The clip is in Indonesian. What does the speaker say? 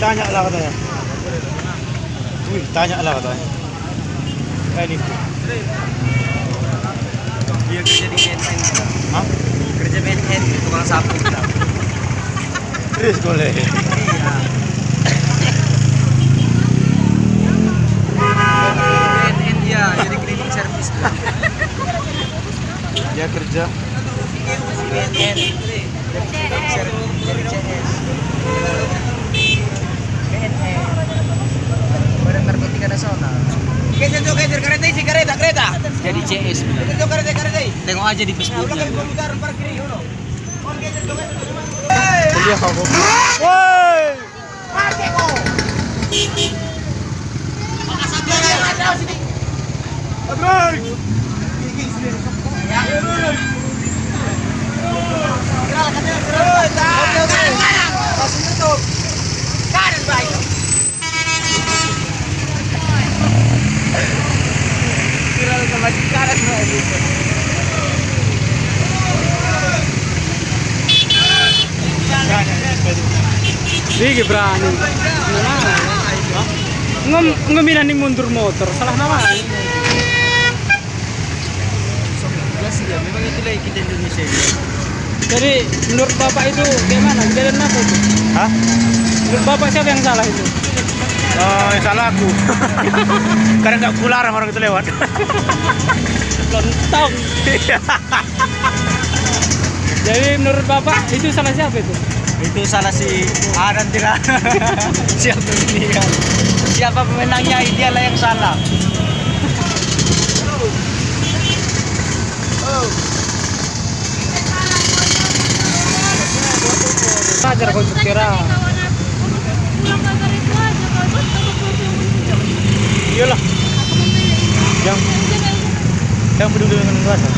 tanya lah katanya. Wih, tanya lah katanya. Kayak ini. Dia kerja di BNN. Hah? Kerja BNN, tukang sapu. Terus boleh. Iya. BNN dia jadi cleaning service. Dia kerja BNN. Jadi service, jadi CS. BNN. Badan Narkotika Nasional. Kejar kereta isi kereta. Jadi CS. Kereta. Tengok aja di Facebooknya. kuliah kau. Woi. Abang. Sige berani. Ngomong mundur motor, salah nama. Jelas ya, memang itulah kita Indonesia ini. Jadi menurut Bapak itu gimana? Kejadian apa itu? Hah? Menurut Bapak siapa yang salah itu? Yang salah aku. Karena nggak kularang orang itu lewat. Lontong. Jadi menurut Bapak itu salah siapa itu? Itu salah si nanti lah. Siapa ini kan? Siapa pemenangnya, dialah yang salah. Ajar kau kira. Iyalah. Yang peduli dengan rasa.